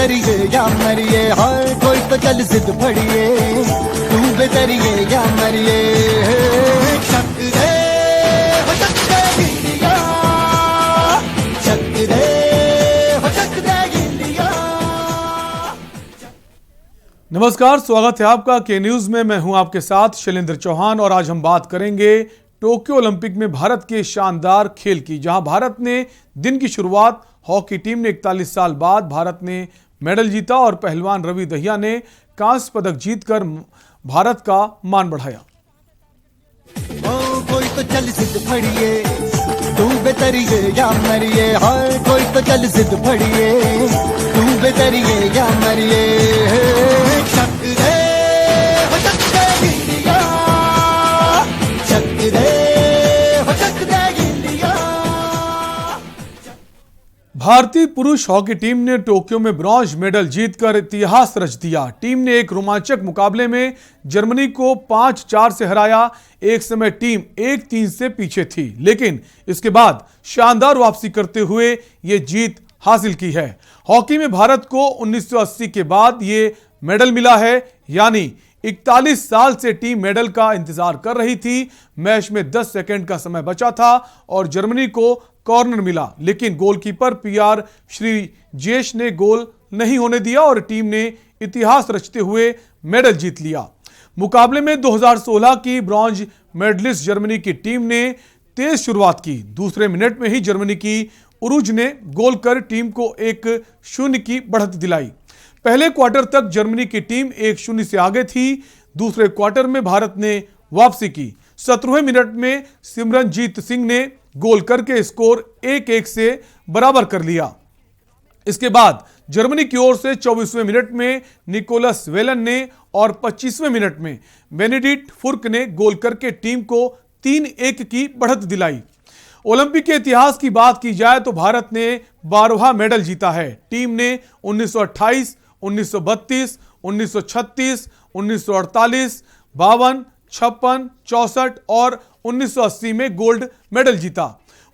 बेतरिए या मरिए, हाय कोई तो चल जिद फड़िए, तू बेतरिए या मरिए। शक दे हो शक दे इंडिया, शक दे हो शक दे इंडिया। नमस्कार, स्वागत है आपका के न्यूज में। मैं हूं आपके साथ शैलेंद्र चौहान और आज हम बात करेंगे टोक्यो ओलंपिक में भारत के शानदार खेल की, जहां भारत ने दिन की शुरुआत हॉकी टीम ने 41 साल बाद भारत ने मेडल जीता और पहलवान रवि दहिया ने कांस्य पदक जीतकर भारत का मान बढ़ाया। कोई तो चल जिद फड़िए, तू बेतरिए या मरिए, हाय कोई तो चल जिद फड़िए, तू बेतरिए या मरिए। शक दे हो शक दे इंडिया, शक दे हो शक दे इंडिया। भारतीय पुरुष हॉकी टीम ने टोक्यो में ब्रॉन्ज मेडल जीतकर इतिहास रच दिया। टीम ने एक रोमांचक मुकाबले में जर्मनी को 5-4 से हराया। एक समय टीम 1-3 से पीछे थी, लेकिन इसके बाद शानदार वापसी करते हुए यह जीत हासिल की है। हॉकी में भारत को 1980 के बाद यह मेडल मिला है, यानी 41 साल से टीम मेडल का इंतजार कर रही थी। मैच में 10 सेकंड का समय बचा था और जर्मनी को कॉर्नर मिला, लेकिन गोलकीपर पीआर श्रीजेश ने गोल नहीं होने दिया और टीम ने इतिहास रचते हुए मेडल जीत लिया। मुकाबले में 2016 की ब्रॉन्ज मेडलिस्ट जर्मनी की टीम ने तेज शुरुआत की। दूसरे मिनट में ही जर्मनी की उरुज ने गोल कर टीम को 1-0 की बढ़त दिलाई। पहले क्वार्टर तक जर्मनी की टीम 1-0 से आगे थी। दूसरे क्वार्टर में भारत ने वापसी की। 17वें मिनट में सिमरनजीत सिंह ने गोल करके स्कोर 1-1 से बराबर कर लिया। इसके बाद जर्मनी की ओर से 24वें मिनट में निकोलस वेलन ने और 25वें मिनट में बेनेडिक्ट फुर्क ने गोल करके टीम को 3-1 की बढ़त दिलाई। ओलंपिक के इतिहास की बात की जाए तो भारत ने 12वां मेडल जीता है। टीम ने 1928, 1932, 1936, 1948, 52, 56, 64 और 1980 में गोल्ड मेडल जीता।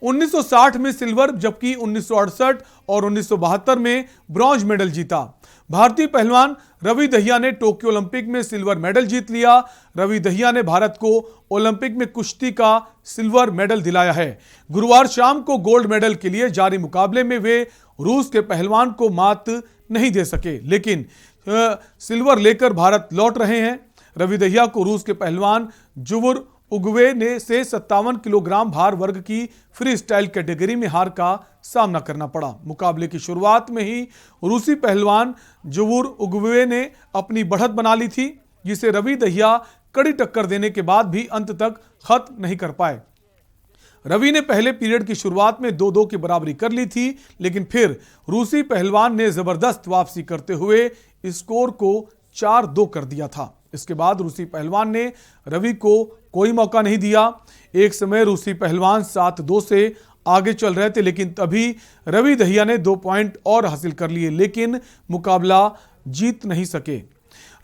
1960 में सिल्वर, जबकि 1968 और 1972 में ब्रॉन्ज मेडल जीता। भारतीय पहलवान रवि दहिया ने टोक्यो ओलंपिक में सिल्वर मेडल जीत लिया। रवि दहिया ने भारत को ओलंपिक में कुश्ती का सिल्वर मेडल दिलाया है। गुरुवार शाम को गोल्ड मेडल के लिए जारी मुकाबले में वे रूस के पहलवान को मात नहीं दे सके, लेकिन सिल्वर लेकर भारत लौट रहे हैं। रवि दहिया को रूस के पहलवान जुवुर उगवे ने से 57 किलोग्राम भार वर्ग की फ्री स्टाइल कैटेगरी में हार का सामना करना पड़ा। मुकाबले की शुरुआत में ही रूसी पहलवान जुवुर उगवे ने अपनी बढ़त बना ली थी, जिसे रवि दहिया कड़ी टक्कर देने के बाद भी अंत तक खत्म नहीं कर पाए। रवि ने पहले पीरियड की शुरुआत में 2-2 की बराबरी कर ली थी, लेकिन फिर रूसी पहलवान ने जबरदस्त वापसी करते हुए स्कोर को 4-2 कर दिया था। इसके बाद रूसी पहलवान ने रवि को कोई मौका नहीं दिया। एक समय रूसी पहलवान 7-2 से आगे चल रहे थे, लेकिन तभी रवि दहिया ने 2 पॉइंट और हासिल कर लिए, लेकिन मुकाबला जीत नहीं सके।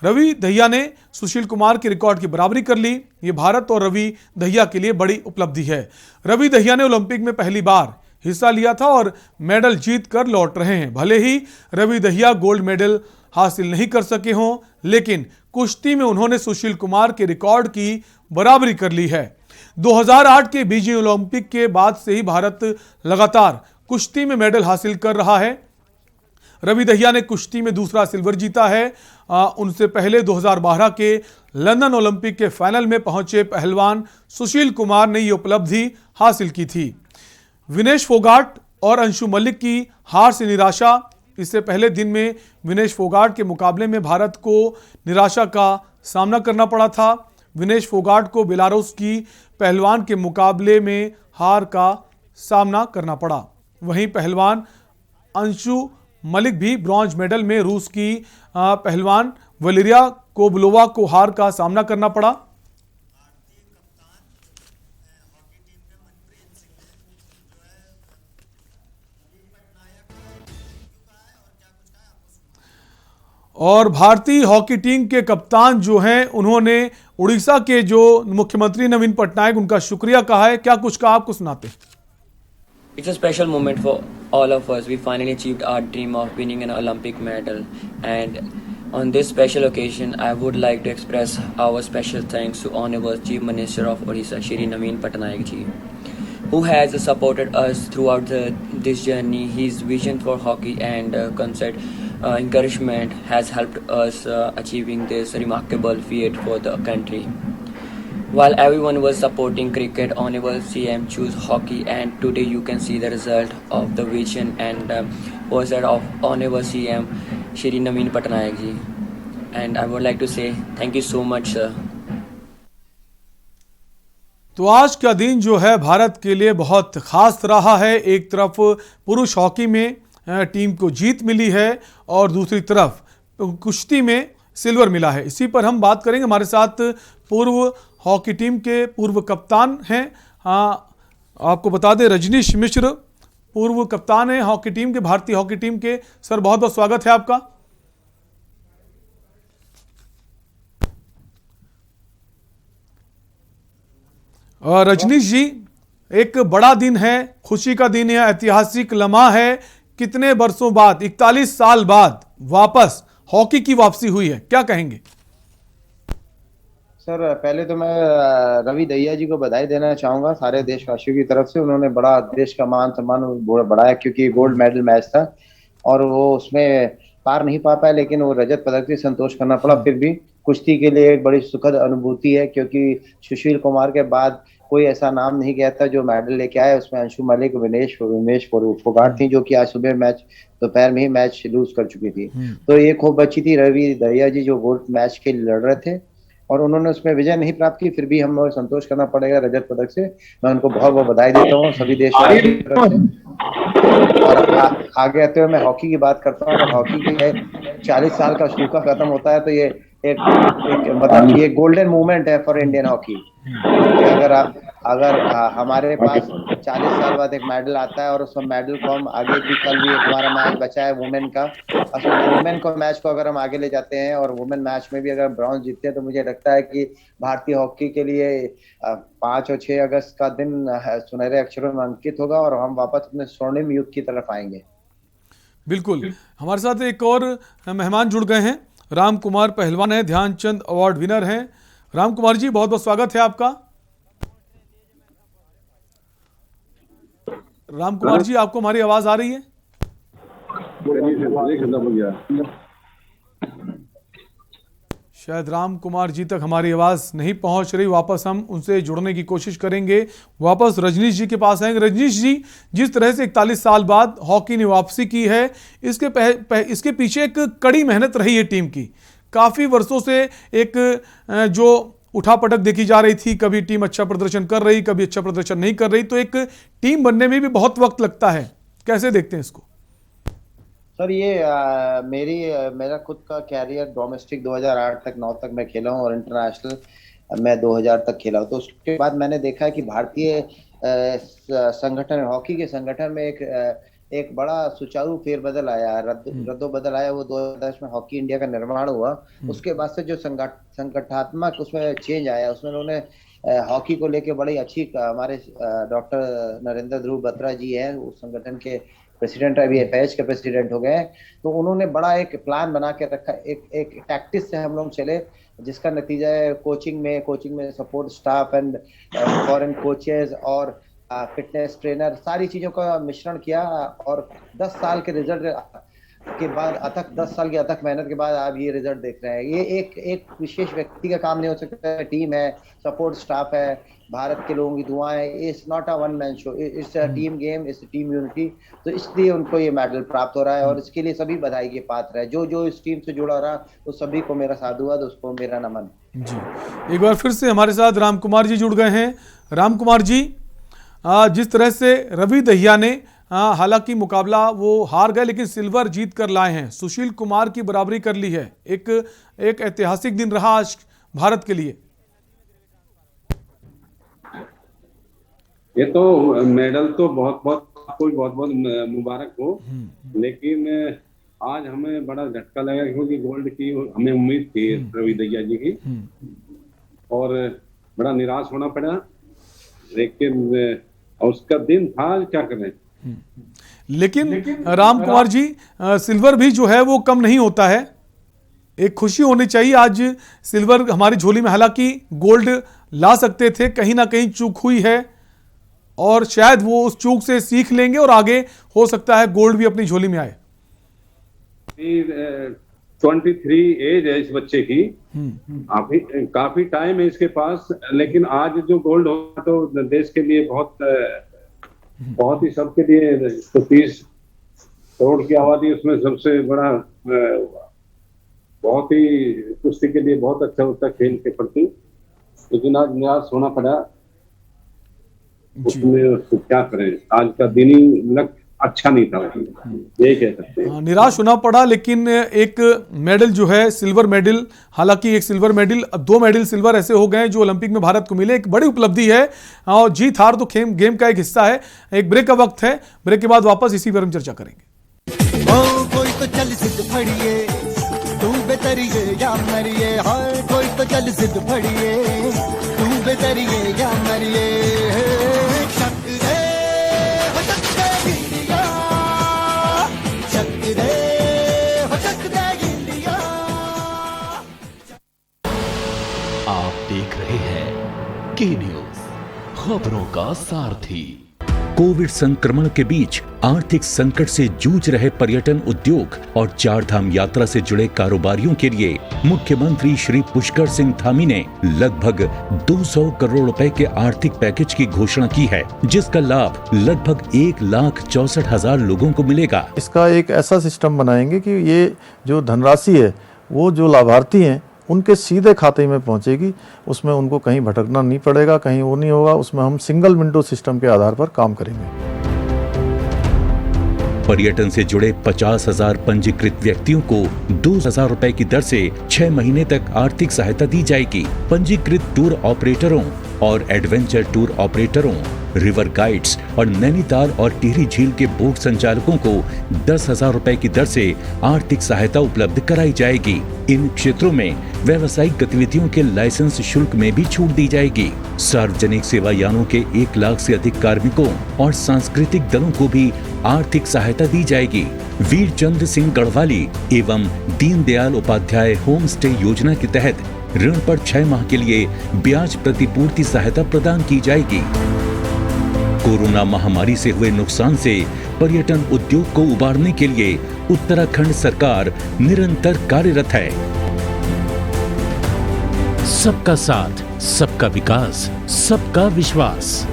रवि दहिया ने सुशील कुमार के रिकॉर्ड की बराबरी कर ली। ये भारत और रवि दहिया के लिए बड़ी उपलब्धि है। रवि दहिया ने ओलंपिक में पहली बार हिस्सा लिया था और मेडल जीत कर लौट रहे हैं। भले ही रवि दहिया गोल्ड मेडल हासिल नहीं कर सके हों, लेकिन कुश्ती में उन्होंने सुशील कुमार के रिकॉर्ड की बराबरी कर ली है। 2008 के बीजिंग ओलंपिक के बाद से ही भारत लगातार कुश्ती में मेडल हासिल कर रहा है। रवि दहिया ने कुश्ती में दूसरा सिल्वर जीता है। उनसे पहले 2012 के लंदन ओलंपिक के फाइनल में पहुंचे पहलवान सुशील कुमार ने यह उपलब्धि हासिल की थी। विनेश फोगाट और अंशु मलिक की हार से निराशा। इससे पहले दिन में विनेश फोगाट के मुकाबले में भारत को निराशा का सामना करना पड़ा था। विनेश फोगाट को बेलारूस की पहलवान के मुकाबले में हार का सामना करना पड़ा। वहीं पहलवान अंशु मलिक भी ब्रॉन्ज मेडल में रूस की पहलवान वलेरिया कोबलोवा को हार का सामना करना पड़ा। और भारतीय हॉकी टीम के कप्तान जो हैं, उन्होंने उड़ीसा के जो मुख्यमंत्री नवीन पटनायक, उनका शुक्रिया कहा है। क्या कुछ कहा, आपको सुनाते हैं। It's a special moment for all of us. We finally achieved our dream of winning an Olympic medal. And on this special occasion, I would like to express our special thanks to Honorable Chief Minister of Odisha, Shri Naveen Patnaik ji, who has supported us throughout this journey. His vision for hockey and constant encouragement has helped us achieving this remarkable feat for the country. While everyone was supporting cricket, Honorable CM chose hockey, and today you can see the result of the vision and foresight of Honorable CM Shri Naveen Patnaik ji. And I would like to say thank you so much, sir. तो आज का दिन जो है भारत के लिए बहुत खास रहा है। एक तरफ पुरुष हॉकी में टीम को जीत मिली है और दूसरी तरफ कुश्ती में सिल्वर मिला है। इसी पर हम बात करेंगे। हमारे साथ पूर्व हॉकी टीम के पूर्व कप्तान हैं। आपको बता दें, रजनीश मिश्र पूर्व कप्तान हैं हॉकी टीम के, भारतीय हॉकी टीम के। सर, बहुत बहुत स्वागत है आपका। और रजनीश जी, एक बड़ा दिन है, खुशी का दिन है, ऐतिहासिक लम्हा है। कितने वर्षों बाद, 41 साल बाद वापस हॉकी की वापसी हुई है, क्या कहेंगे? सर, पहले तो मैं रवि दहिया जी को बधाई देना चाहूंगा सारे देशवासियों की तरफ से। उन्होंने बड़ा देश का मान सम्मान बढ़ाया, क्योंकि गोल्ड मेडल मैच था और वो उसमें पार नहीं पा पाए, लेकिन वो रजत पदक से संतोष करना पड़ा। फिर भी कुश्ती के लिए एक बड़ी सुखद अनुभूति है, क्योंकि सुशील कुमार के बाद कोई ऐसा नाम नहीं गया था जो मेडल लेके आए। उसमें अंशु मलिक, उमेश फोगाट थी, जो कि आज सुबह मैच दोपहर में ही मैच लूज कर चुकी थी। तो ये खूब अच्छी थी रवि दहिया जी, जो गोल्ड मैच के लिए लड़ रहे थे और उन्होंने उसमें विजय नहीं प्राप्त की। फिर भी हम लोग संतोष करना पड़ेगा रजत पदक से। मैं उनको बहुत बहुत बधाई देता हूँ सभी देशवासियों की तरफ से। और आगे आते हुए मैं हॉकी की बात करता हूँ। हॉकी के 40 साल का शूका खत्म होता है, तो ये एक मतलब ये गोल्डन मूवमेंट है फॉर इंडियन हॉकी। अगर हमारे पास 40 साल बाद एक मेडल आता है और उस मेडल को हम आगे भी, कल भी एक हमारा मैच बचा है वुमेन का, वुमेन को मैच को अगर हम आगे ले जाते हैं और वुमेन मैच में भी अगर ब्रॉन्ज जीतते हैं, तो मुझे लगता है कि भारतीय हॉकी के लिए 5 और 6 अगस्त का दिन सुनहरे अक्षरों में अंकित होगा और हम वापस अपने स्वर्णिम युग की तरफ आएंगे। बिल्कुल। हमारे साथ एक और मेहमान जुड़ गए हैं, राम कुमार पहलवान है, ध्यानचंद अवार्ड विनर हैं। राम कुमार जी, बहुत बहुत स्वागत है आपका। राम कुमार जी, आपको हमारी आवाज आ रही है? शायद राम कुमार जी तक हमारी आवाज नहीं पहुंच रही। वापस हम उनसे जुड़ने की कोशिश करेंगे। वापस रजनीश जी के पास आएंगे। रजनीश जी, जिस तरह से 41 साल बाद हॉकी ने वापसी की है, इसके पीछे एक कड़ी मेहनत रही है टीम की। काफी वर्षों से एक जो उठापटक देखी जा रही थी, कभी टीम अच्छा प्रदर्शन कर रही, कभी अच्छा प्रदर्शन नहीं कर रही, तो एक टीम बनने में भी बहुत वक्त लगता है। कैसे देखते हैं इसको? सर, ये मेरा खुद का कैरियर डोमेस्टिक 2008 तक 9 तक मैं खेला हूँ और इंटरनेशनल मैं 2000 तक खेला हूँ। तो उसके बाद मैंने देखा है कि भारतीय संगठन, हॉकी के संगठन में एक बड़ा सुचारू फेरबदल आया, रद्दोबदल आया। वो 2010 में हॉकी इंडिया का निर्माण हुआ। उसके बाद से जो संगठनात्मक उसमें चेंज आया, उसमें उन्होंने हॉकी को लेके बड़ी अच्छी, हमारे डॉक्टर नरेंद्र ध्रुव बत्रा जी हैं, उस संगठन के प्रेसिडेंट, अभी एफआईएच के प्रेसिडेंट हो गए। तो उन्होंने बड़ा एक प्लान बना के रखा, एक टैक्टिस से हम लोग चले, जिसका नतीजा है कोचिंग में support staff and foreign coaches और फिटनेस ट्रेनर, सारी चीजों का मिश्रण किया और 10 साल के रिजल्ट के बाद, 10 साल की अथक मेहनत के बाद आप ये रिजल्ट देख रहे हैं। ये एक विशेष व्यक्ति का काम नहीं हो सकता। टीम है, सपोर्ट स्टाफ है, भारत के लोगों की दुआएं। It's not a one man show, it's a team game, its team unity. तो इसलिए उनको ये मेडल प्राप्त हो रहा है और इसके लिए सभी बधाई के पात्र है। जो इस टीम से जुड़ा रहा, तो सभी को मेरा साधुवाद, उसको मेरा नमन जी। एक बार फिर से हमारे साथ राम कुमार जी जुड़ गए हैं। राम कुमार जी, जिस तरह से रवि दहिया ने, हालांकि मुकाबला वो हार गए, लेकिन सिल्वर जीत कर लाए हैं, सुशील कुमार की बराबरी कर ली है। एक ऐतिहासिक दिन रहा आज भारत के लिए। ये तो मेडल तो आपको बहुत मुबारक हो, लेकिन आज हमें बड़ा झटका लगा, क्योंकि गोल्ड की हमें उम्मीद थी रवि दहिया जी की, और बड़ा निराश होना पड़ा। लेकिन उसका दिन था, क्या करें, लेकिन राम कुमार जी, सिल्वर भी जो है वो कम नहीं होता है, एक खुशी होनी चाहिए। आज सिल्वर हमारी झोली में, हालांकि गोल्ड ला सकते थे, कहीं ना कहीं चूक हुई है और शायद वो उस चूक से सीख लेंगे और आगे हो सकता है गोल्ड भी अपनी झोली में आए। 23 एज है इस बच्चे की, अभी काफी टाइम है इसके पास, लेकिन आज जो गोल्ड होगा तो देश के लिए बहुत ही, सबके लिए 130 करोड़ की आबादी उसमें सबसे बड़ा, बहुत ही कुश्ती के लिए बहुत अच्छा होता है खेल के प्रति, लेकिन आज निराश होना पड़ा। उसमें उसको क्या करें, आज का दिन ही लक्ष्य अच्छा नहीं था, यही कह सकते हैं। निराश होना पड़ा, लेकिन एक मेडल जो है सिल्वर मेडल, हालांकि एक सिल्वर मेडल, 2 मेडल सिल्वर ऐसे हो गए जो ओलंपिक में भारत को मिले, एक बड़ी उपलब्धि है और जीत हार तो गेम का एक हिस्सा है। एक ब्रेक का वक्त है, ब्रेक के बाद वापस इसी पर हम चर्चा करेंगे। कोई तो चल जिद फड़िए, तू बेतरिए या मरिए, हाय कोई तो चल जिद फड़िए, तू बेतरिए या मरिए, शक दे हो शक दे इंडिया, शक दे हो शक दे इंडिया। आप देख रहे हैं के न्यूज, खबरों का सारथी। कोविड संक्रमण के बीच आर्थिक संकट से जूझ रहे पर्यटन उद्योग और चारधाम यात्रा से जुड़े कारोबारियों के लिए मुख्यमंत्री श्री पुष्कर सिंह धामी ने लगभग 200 करोड़ रुपए के आर्थिक पैकेज की घोषणा की है, जिसका लाभ लगभग 1,64,000 लोगों को मिलेगा। इसका एक ऐसा सिस्टम बनाएंगे कि ये जो धनराशि है वो जो लाभार्थी हैं उनके सीधे खाते में पहुंचेगी, उसमें उनको कहीं भटकना नहीं पड़ेगा, कहीं वो नहीं होगा। उसमें हम सिंगल विंडो सिस्टम के आधार पर काम करेंगे। पर्यटन से जुड़े 50,000 पंजीकृत व्यक्तियों को 2,000 रुपए की दर से 6 महीने तक आर्थिक सहायता दी जाएगी। पंजीकृत टूर ऑपरेटरों और एडवेंचर टूर ऑपरेटरों, रिवर गाइड्स और नैनीताल और टिहरी झील के बोट संचालकों को 10,000 रुपए की दर से आर्थिक सहायता उपलब्ध कराई जाएगी। इन क्षेत्रों में व्यावसायिक गतिविधियों के लाइसेंस शुल्क में भी छूट दी जाएगी। सार्वजनिक सेवा यानों के 1 लाख से अधिक कार्मिकों और सांस्कृतिक दलों को भी आर्थिक सहायता दी जाएगी। वीरचंद सिंह गढ़वाली एवं दीनदयाल उपाध्याय होम स्टे योजना के तहत ऋण पर 6 माह के लिए ब्याज प्रतिपूर्ति सहायता प्रदान की जाएगी। कोरोना महामारी से हुए नुकसान से पर्यटन उद्योग को उबारने के लिए उत्तराखंड सरकार निरंतर कार्यरत है। सबका साथ, सबका विकास, सबका विश्वास।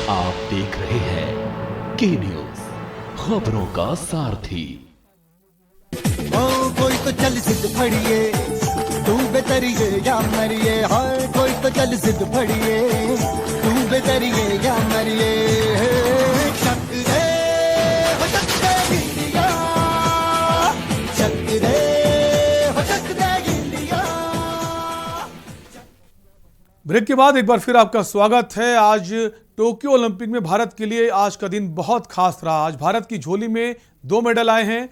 आप देख रहे हैं के न्यूज, खबरों का सारथी। कोई तो चल जिद फड़िए, तू बेतरिए या मरिए, हाय कोई तो चल जिद फड़िए, तू बेतरिए या मरिए, शक दे हो शक दे इंडिया, शक दे हो शक दे इंडिया। ब्रेक के बाद एक बार फिर आपका स्वागत है। आज टोक्यो ओलंपिक में भारत के लिए आज का दिन बहुत खास रहा। आज भारत की झोली में 2 मेडल आए हैं।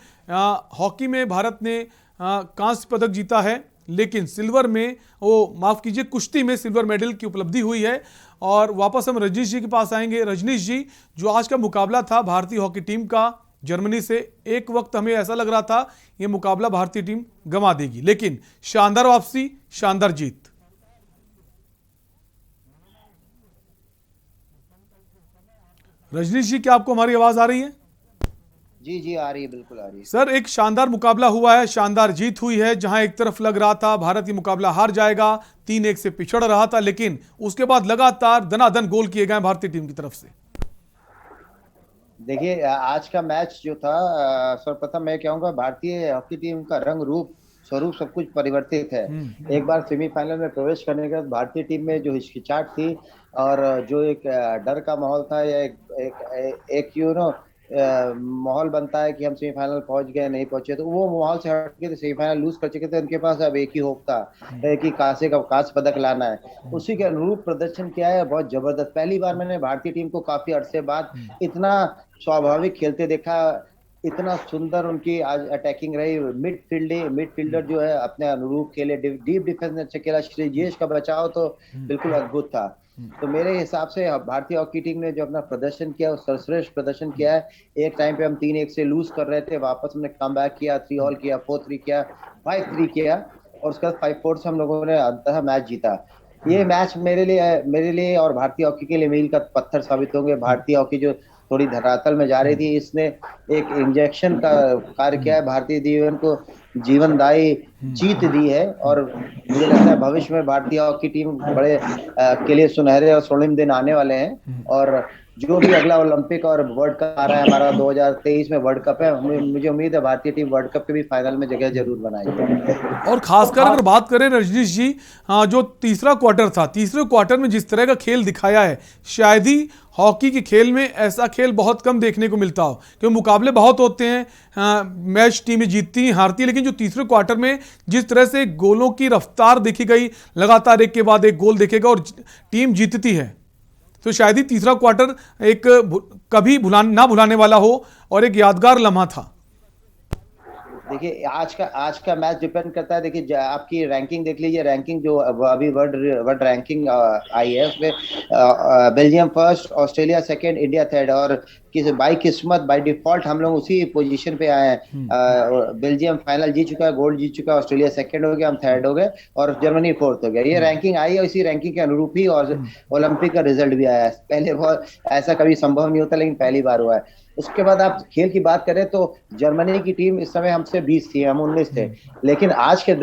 हॉकी में भारत ने कांस्य पदक जीता है, लेकिन सिल्वर में कुश्ती में सिल्वर मेडल की उपलब्धि हुई है। और वापस हम रजनीश जी के पास आएंगे। रजनीश जी, जो आज का मुकाबला था भारतीय हॉकी टीम का जर्मनी से, एक वक्त हमें ऐसा लग रहा था ये मुकाबला भारतीय टीम गंवा देगी, लेकिन शानदार वापसी, शानदार जीत। रजनीश जी, क्या आपको हमारी आवाज आ रही है? जी जी आ रही है, बिल्कुल आ रही है। सर, एक शानदार मुकाबला हुआ है, शानदार जीत हुई है। जहां एक तरफ लग रहा था भारत ये मुकाबला हार जाएगा, 3-1 से पिछड़ रहा था, लेकिन उसके बाद लगातार दनादन गोल किए गए भारतीय टीम की तरफ से। देखिए, आज का मैच जो था, सर्वप्रथम मैं कहूँगा भारतीय हॉकी टीम का रंग रूप स्वरूप सब कुछ परिवर्तित है। एक बार सेमीफाइनल में प्रवेश करने के बाद भारतीय टीम में जो हिचकिचाहट थी और जो एक डर का माहौल था, या एक माहौल बनता है कि हम सेमीफाइनल पहुंच गए, नहीं पहुंचे, तो वो माहौल से हट के सेमीफाइनल लूज कर चुके थे। उनके पास अब एक ही होप था कि कांस्य पदक लाना है। उसी के अनुरूप प्रदर्शन किया है, बहुत जबरदस्त। पहली बार मैंने भारतीय टीम को काफी अरसे बाद इतना स्वाभाविक खेलते देखा, इतना सुंदर उनकी आज अटैकिंग रही। मिडफील्डर जो है अपने अनुरूप खेले, डीप डिफेंस में अच्छा खेला। श्रीजेश का बचाव तो बिल्कुल अद्भुत था। तो मेरे हिसाब से भारतीय हॉकी टीम ने जो अपना प्रदर्शन किया, वो सर्वश्रेष्ठ प्रदर्शन किया है। एक टाइम पे हम 3-1 से लूज कर रहे थे, वापस हमने कमबैक किया, 3-all किया, 4-3 किया, 5-3 किया, और उसके बाद 5-4 से हम लोगों ने अंततः मैच जीता। ये मैच मेरे लिए और भारतीय हॉकी के लिए मील का पत्थर साबित होंगे। भारतीय हॉकी जो थोड़ी धरातल में जा रही थी, इसने एक इंजेक्शन का कार्य किया है, भारतीय जीवन को जीवनदायी जीत दी है। और मुझे लगता है भविष्य में भारतीय हॉकी टीम बड़े के लिए सुनहरे और स्वर्णिम दिन आने वाले हैं। और जो भी अगला ओलंपिक और वर्ल्ड कप आ रहा है, हमारा 2023 में वर्ल्ड कप है, मुझे उम्मीद है भारतीय टीम वर्ल्ड कप के भी फाइनल में जगह जरूर बनाएगी। और खासकर अगर बात करें रजनीश जी, जो तीसरा क्वार्टर था, तीसरे क्वार्टर में जिस तरह का खेल दिखाया है, शायद ही हॉकी के खेल में ऐसा खेल बहुत कम देखने को मिलता हो, क्योंकि मुकाबले बहुत होते हैं, मैच टीमें जीतती हारती है, लेकिन जो तीसरे क्वार्टर में जिस तरह से गोलों की रफ्तार देखी गई, लगातार एक के बाद एक गोल देखेगा और टीम जीतती है, तो शायद ही तीसरा क्वार्टर एक कभी ना भुलाने वाला हो और एक यादगार लम्हा था। देखिए आज का मैच डिपेंड करता है। देखिए आपकी रैंकिंग देख लीजिए, रैंकिंग जो अभी वर्ल्ड रैंकिंग आई है, उसमें Belgium first, Australia second, India third, और बाई किस्मत बाई डिफॉल्ट हम लोग उसी पोजीशन पे आए हैं। बेल्जियम फाइनल जीत चुका है, गोल्ड जीत चुका है, ऑस्ट्रेलिया सेकंड हो गया, हम थर्ड हो गए, और जर्मनी फोर्थ हो गया। ये रैंकिंग आई है, इसी रैंकिंग के अनुरूप ही और ओलंपिक का रिजल्ट भी आया है। पहले बहुत ऐसा कभी संभव नहीं होता, लेकिन पहली बार हुआ है। उसके बाद आप खेल की बात करें तो जर्मनी की टीम इस समय हमसे 20 थी, हम 19 थे, लेकिन आज के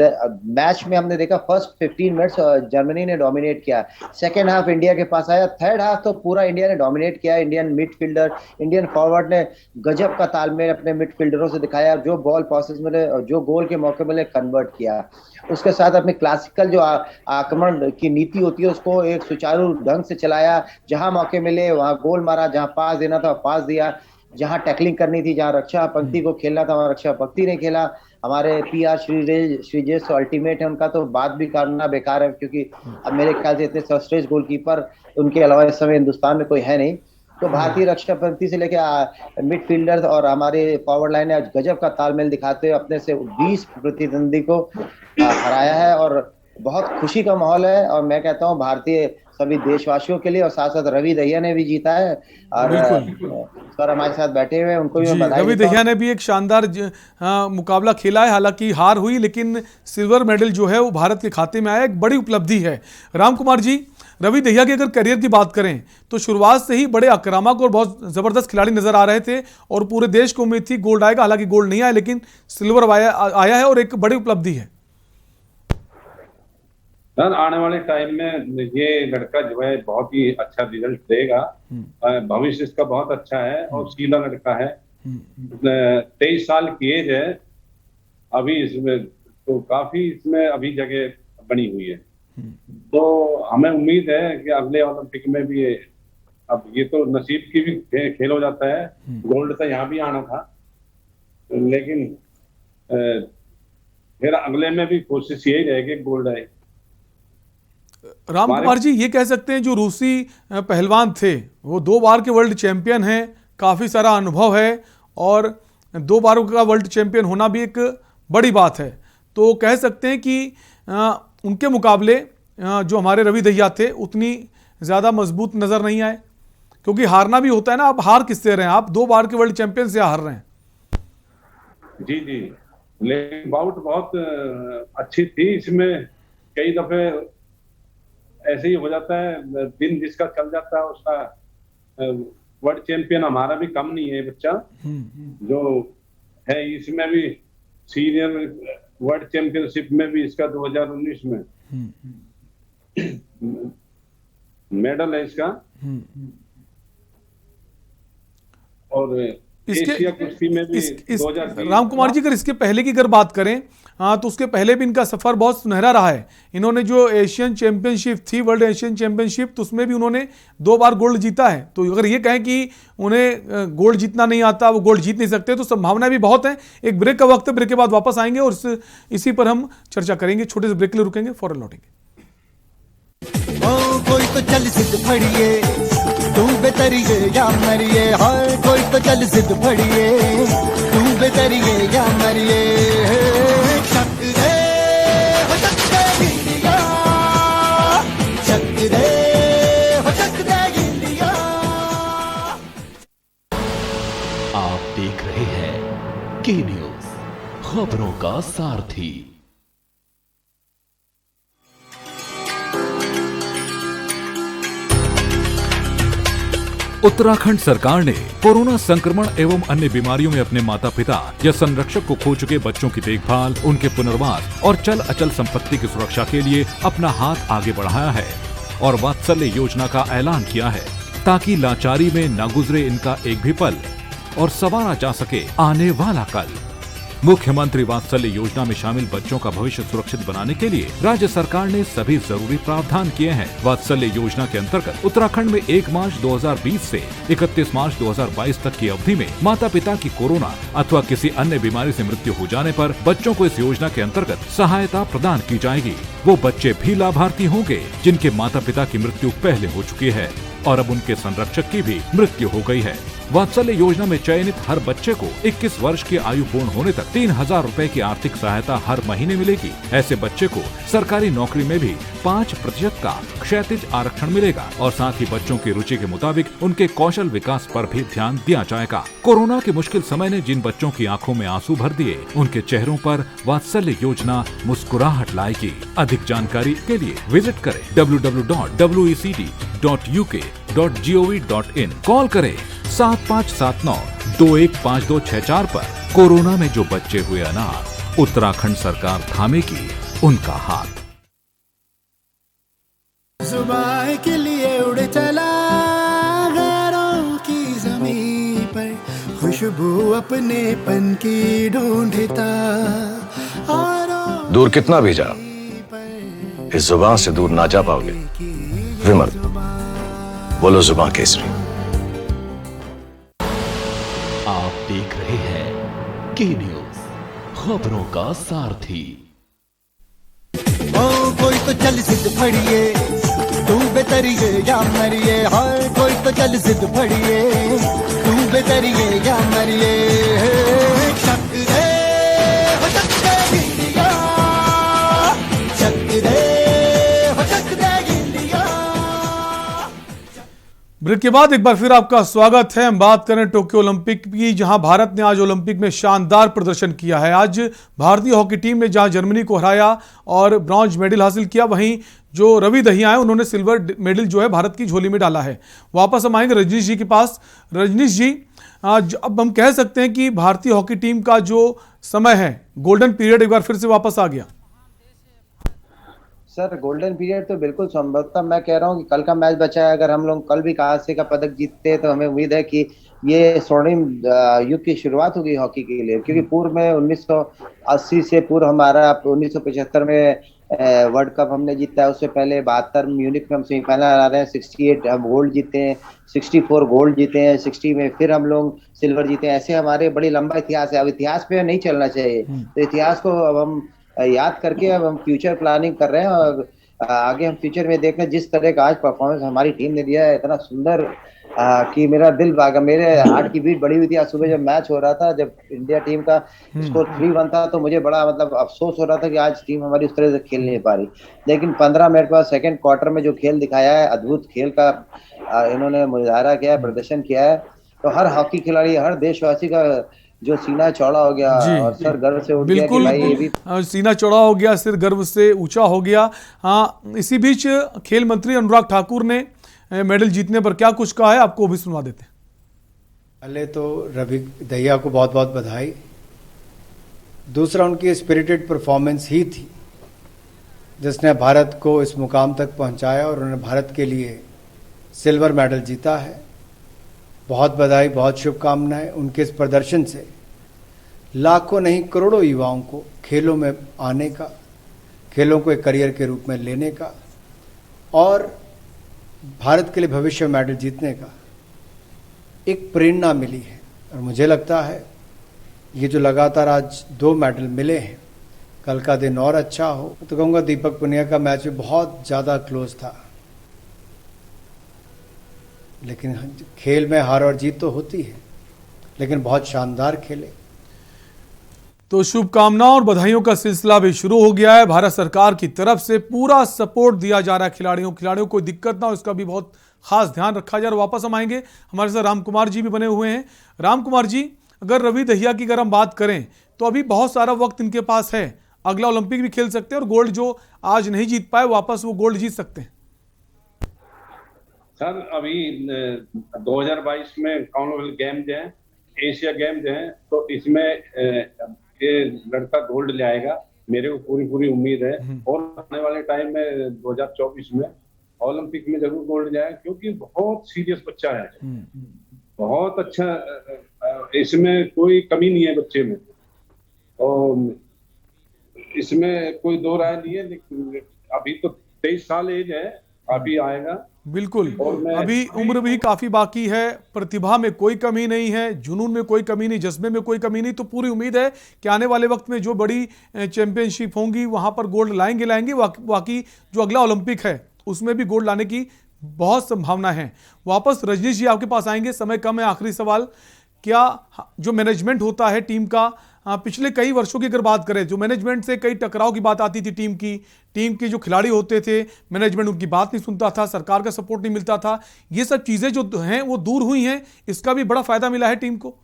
मैच में हमने देखा फर्स्ट 15 मिनट्स जर्मनी ने डोमिनेट किया, सेकेंड हाफ इंडिया के पास आया, थर्ड हाफ तो पूरा इंडिया ने डोमिनेट किया। इंडियन मिडफील्डर, इंडियन फॉरवर्ड ने गजब का तालमेल अपने मिडफील्डरों से दिखाया, जो बॉल पासेस मिले, जो गोल के मौके मिले, कन्वर्ट किया। उसके साथ अपने क्लासिकल जो आक्रमण की नीति होती है, उसको एक सुचारू ढंग से चलाया, जहां मौके मिले वहां गोल मारा, जहां पास देना था पास दिया, जहां टैकलिंग करनी थी, जहां रक्षा पंक्ति को खेलना था, वहां रक्षा पंक्ति ने खेला। हमारे PR श्रीजेश अल्टीमेट है, उनका तो बात भी करना बेकार है, क्योंकि अब मेरे ख्याल से इतने सर्वश्रेष्ठ गोलकीपर उनके अलावा इस समय हिंदुस्तान में कोई है नहीं। तो भारतीय रक्षा पंक्ति से लेकर मिडफील्डर और हमारे फॉरवर्ड लाइन ने आज गजब का तालमेल दिखाते हुए अपने से 20 प्रतिद्वंदी को हराया है, और बहुत खुशी का माहौल है। और मैं कहता हूँ भारतीय सभी देशवासियों के लिए, और साथ साथ रवि दहिया ने भी जीता है, और सर हमारे साथ बैठे हुए हैं, उनको भी मैं बधाई रवि दहिया ने भी एक शानदार मुकाबला खेला है, हालांकि हार हुई, लेकिन सिल्वर मेडल जो है वो भारत के खाते में आया, एक बड़ी उपलब्धि है। राम कुमार जी, रवि दहिया के अगर करियर की बात करें तो शुरुआत से ही बड़े आक्रामक और बहुत जबरदस्त खिलाड़ी नजर आ रहे थे, और पूरे देश को उम्मीद थी गोल्ड आएगा, हालांकि गोल्ड नहीं आया, लेकिन सिल्वर आया है और एक बड़ी उपलब्धि है। सर आने वाले टाइम में ये लड़का जो है बहुत ही अच्छा रिजल्ट देगा, भविष्य इसका बहुत अच्छा है, और सीधा लड़का है, 23 साल की एज है अभी इसमें, तो काफी इसमें अभी जगह बनी हुई है। तो हमें उम्मीद है कि अगले ओलंपिक में भी अब ये तो नसीब की भी खेल हो जाता है, गोल्ड तो यहाँ भी आना था, लेकिन फिर अगले में भी कोशिश यही रहेगी गोल्ड आए। राम कुमार जी, ये कह सकते हैं जो रूसी पहलवान थे वो 2 बार के वर्ल्ड चैंपियन हैं, काफ़ी सारा अनुभव है, और 2 बारों का वर्ल्ड चैंपियन होना भी एक बड़ी बात है। तो कह सकते हैं कि उनके मुकाबले जो हमारे रवि दहिया थे उतनी ज़्यादा मजबूत नज़र नहीं आए, क्योंकि हारना भी होता है ना। आप हार किससे रहे हैं? आप 2 बार के वर्ल्ड चैंपियन से हार रहे हैं। जी जी, लेकिन बाउट बहुत अच्छी थी, इसमें कई दफे ऐसे ही हो जाता है, दिन जिसका चल जाता है उसका। वर्ल्ड चैंपियन हमारा भी कम नहीं है बच्चा जो है, इसमें भी सीनियर वर्ल्ड चैंपियनशिप में भी इसका 2019 में मेडल है इसका। और एशिया कुश्ती में भी 2020। राम कुमार जी, अगर इसके पहले की अगर बात करें तो उसके पहले भी इनका सफर बहुत सुनहरा रहा है। इन्होंने जो एशियन चैंपियनशिप थी, वर्ल्ड एशियन चैंपियनशिप, तो उसमें भी उन्होंने 2 बार गोल्ड जीता है। तो अगर ये कहें कि उन्हें गोल्ड जीतना नहीं आता, वो गोल्ड जीत नहीं सकते, तो संभावना भी बहुत है। एक ब्रेक का वक्त है, ब्रेक के बाद वापस आएंगे और इसी पर हम चर्चा करेंगे। छोटे से ब्रेक के लिए रुकेंगे, फौरन लौटेंगे। कोई तो चल जिद फड़िए, तू बेतरिए या मरिए, हाय कोई तो चल जिद फड़िए, तू बेतरिए या मरिए। शक दे हो सकते इंडिया, शक दे की न्यूज, खबरों का सारथी। उत्तराखंड सरकार ने कोरोना संक्रमण एवं अन्य बीमारियों में अपने माता पिता या संरक्षक को खो चुके बच्चों की देखभाल, उनके पुनर्वास और चल अचल संपत्ति की सुरक्षा के लिए अपना हाथ आगे बढ़ाया है और वात्सल्य योजना का ऐलान किया है, ताकि लाचारी में न गुजरे इनका एक भी पल और संवारा जा सके आने वाला कल। मुख्यमंत्री वात्सल्य योजना में शामिल बच्चों का भविष्य सुरक्षित बनाने के लिए राज्य सरकार ने सभी जरूरी प्रावधान किए हैं। वात्सल्य योजना के अंतर्गत उत्तराखंड में 1 मार्च 2020 से 31 मार्च 2022 तक की अवधि में माता पिता की कोरोना अथवा किसी अन्य बीमारी से मृत्यु हो जाने पर बच्चों को इस योजना के अंतर्गत सहायता प्रदान की जाएगी। वो बच्चे भी लाभार्थी होंगे जिनके माता पिता की मृत्यु पहले हो चुकी है और अब उनके संरक्षक की भी मृत्यु हो गई है। वात्सल्य योजना में चयनित हर बच्चे को 21 वर्ष की आयु पूर्ण होने तक 3000 रुपए की आर्थिक सहायता हर महीने मिलेगी। ऐसे बच्चे को सरकारी नौकरी में भी 5% का क्षैतिज आरक्षण मिलेगा और साथ ही बच्चों की रुचि के मुताबिक उनके कौशल विकास पर भी ध्यान दिया जाएगा। कोरोना के मुश्किल समय ने जिन बच्चों की आंखों में आंसू भर दिए, उनके चेहरों पर वात्सल्य योजना मुस्कुराहट लाएगी। अधिक जानकारी के लिए विजिट करें www.wecd.uk.gov.in। कॉल करें 7579215264 पर। कोरोना में जो बच्चे हुए अनाथ, उत्तराखंड सरकार थामेगी उनका हाथ। जुबान के लिए उड़ चला गैरों की ज़मीं पर, खुशबू अपने पन की ढूंढता। दूर कितना भी जा, इस जुबान से दूर ना जा पाओगे। विमल, बोलो जुबान केसरी। आप देख रहे हैं की न्यूज, खबरों का सारथी। ओ कोई तो चल जिद फड़िए, तू बेतरिए या मरिए। हाय कोई तो चल जिद फड़िए, तू बेतरिए या मरिए। शक दे हो शक दे गिलिया, शक दे हो शक दे गिलिया। ब्रेक के बाद एक बार फिर आपका स्वागत है। हम बात करें टोक्यो ओलंपिक की, जहां भारत ने आज ओलंपिक में शानदार प्रदर्शन किया है। आज भारतीय हॉकी टीम ने जहां जर्मनी को हराया और ब्रॉन्ज मेडल हासिल किया, वहीं जो रवि दहिया है उन्होंने सिल्वर मेडल जो है भारत की झोली में डाला है। वापस हम आएंगे रजनीश जी के पास। रजनीश जी, आज अब हम कह सकते हैं कि भारतीय हॉकी टीम का जो समय है, गोल्डन पीरियड एक बार फिर से वापस आ गया। सर गोल्डन पीरियड तो बिल्कुल संभवतः मैं कह रहा हूँ कि कल का मैच बचा है। अगर हम लोग कल भी कांसे का पदक जीतते हैं तो हमें उम्मीद है कि ये स्वर्णिम युग की शुरुआत होगी हॉकी के लिए, क्योंकि पूर्व में 1980 से पूर्व हमारा 1975 में वर्ल्ड कप हमने जीता है। उससे पहले 72 में म्यूनिक में हम सेमीफाइनल आ रहे हैं, 68 हम गोल्ड जीते हैं, 64 गोल्ड जीते हैं, 60 में फिर हम लोग सिल्वर जीते हैं। ऐसे हमारे बड़ी लंबा इतिहास है। अब इतिहास पे नहीं चलना चाहिए, तो इतिहास को अब हम याद करके अब हम फ्यूचर प्लानिंग कर रहे हैं और आगे हम फ्यूचर में देख रहे हैं। जिस तरह का आज परफॉर्मेंस हमारी टीम ने दिया है, इतना सुंदर कि मेरा दिल भागा, मेरे हार्ट की बीट बढ़ी हुई थी। आज सुबह जब मैच हो रहा था, जब इंडिया टीम का स्कोर 3-1 था, तो मुझे बड़ा मतलब अफसोस हो रहा था कि आज टीम हमारी उस तरह से खेल नहीं पा रही। लेकिन 15 मिनट बाद सेकंड क्वार्टर में जो खेल दिखाया है, अद्भुत खेल का इन्होंने मुजाहरा किया है, प्रदर्शन किया है। तो हर हॉकी खिलाड़ी, हर देशवासी का जो सीना चौड़ा हो गया और सर गर्व से उठ गया कि भाई ये भी सीना चौड़ा हो गया, सिर गर्व से ऊंचा हो गया। हाँ, इसी बीच खेल मंत्री अनुराग ठाकुर ने मेडल जीतने पर क्या कुछ कहा है, आपको भी सुनवा देते हैं। पहले तो रवि दहिया को बहुत बहुत बधाई। दूसरा, उनकी स्पिरिटेड परफॉर्मेंस ही थी जिसने भारत को इस मुकाम तक पहुंचाया और उन्होंने भारत के लिए सिल्वर मेडल जीता है। बहुत बधाई, बहुत शुभकामनाएं। उनके इस प्रदर्शन से लाखों नहीं करोड़ों युवाओं को खेलों में आने का, खेलों को एक करियर के रूप में लेने का और भारत के लिए भविष्य में मेडल जीतने का एक प्रेरणा मिली है। और मुझे लगता है ये जो लगातार आज 2 मेडल मिले हैं, कल का दिन और अच्छा हो। तो कहूँगा दीपक पुनिया का मैच भी बहुत ज़्यादा क्लोज था, लेकिन खेल में हार और जीत तो होती है, लेकिन बहुत शानदार खेले। तो शुभकामनाओं और बधाइयों का सिलसिला भी शुरू हो गया है। भारत सरकार की तरफ से पूरा सपोर्ट दिया जा रहा है खिलाड़ियों को कोई दिक्कत ना हो, इसका भी बहुत खास ध्यान रखा जा रहा है। वापस हम आएंगे, हमारे साथ राम कुमार जी भी बने हुए हैं। राम कुमार जी, अगर रवि दहिया की अगर हम बात करें तो अभी बहुत सारा वक्त इनके पास है, अगला ओलंपिक भी खेल सकते हैं और गोल्ड जो आज नहीं जीत पाए वापस वो गोल्ड जीत सकते हैं। सर अभी 2022 में कॉमनवेल्थ गेम्स हैं, एशिया गेम्स हैं, तो इसमें ये लड़का गोल्ड ले आएगा, मेरे को पूरी उम्मीद है। और आने वाले टाइम में 2024 में ओलंपिक में जरूर गोल्ड जाएगा, क्योंकि बहुत सीरियस बच्चा है, बहुत अच्छा, इसमें कोई कमी नहीं है बच्चे में, और इसमें कोई दो राय नहीं है। लेकिन अभी तो 23 साल एज है, अभी आएगा बिल्कुल, अभी उम्र भी काफी बाकी है, प्रतिभा में कोई कमी नहीं है, जुनून में कोई कमी नहीं, जज्बे में कोई कमी नहीं। तो पूरी उम्मीद है कि आने वाले वक्त में जो बड़ी चैंपियनशिप होंगी वहां पर गोल्ड लाएंगे। बाकी जो अगला ओलंपिक है उसमें भी गोल्ड लाने की बहुत संभावना है। वापस रजनीश जी आपके पास आएंगे, समय कम है। आखिरी सवाल, क्या जो मैनेजमेंट होता है टीम का, पिछले कई वर्षों की अगर बात करें, जो मैनेजमेंट से कई टकराव की बात आती थी, टीम के जो खिलाड़ी होते थे, मैनेजमेंट उनकी बात नहीं सुनता था, सरकार का सपोर्ट नहीं मिलता था, ये सब चीजें जो हैं वो दूर हुई हैं, इसका भी बड़ा फायदा मिला है टीम को।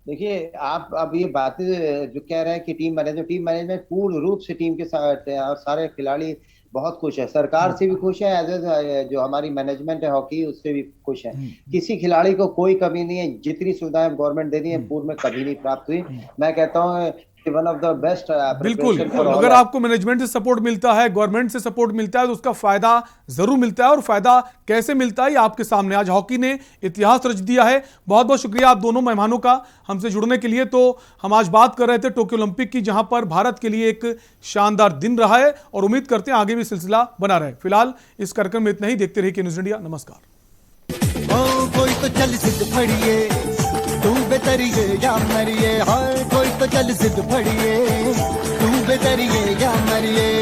देखिए, आप अब ये बातें जो कह रहे हैं कि टीम मैनेजमेंट पूर्ण रूप से टीम के साथ, सारे खिलाड़ी बहुत खुश है, सरकार से भी खुश है, एज जो हमारी मैनेजमेंट है हॉकी उससे भी खुश है। किसी खिलाड़ी को कोई कमी नहीं है, जितनी सुविधाएं गवर्नमेंट दे रही है पूर्व में कभी नहीं प्राप्त हुई। मैं कहता हूँ वन ऑफ द बेस्ट। बिल्कुल, अगर आपको मैनेजमेंट से सपोर्ट मिलता है, गवर्नमेंट से सपोर्ट मिलता है तो उसका फायदा जरूर मिलता है, और फायदा कैसे मिलता है ये आपके सामने आज हॉकी ने इतिहास रच दिया है। बहुत बहुत शुक्रिया आप दोनों मेहमानों का हमसे जुड़ने के लिए। तो हम आज बात कर रहे थे टोक्यो ओलंपिक की, जहां पर भारत के लिए एक शानदार दिन रहा है और उम्मीद करते हैं आगे भी सिलसिला बना रहे। फिलहाल इस कार्यक्रम में इतना ही, देखते रहिए न्यूज़ इंडिया। नमस्कार। कोई तो चल जिद फड़िए, तू बेतरिए या मरिए, हाय कोई तो चल जिद फड़िए, तू बेतरिए या मरिए।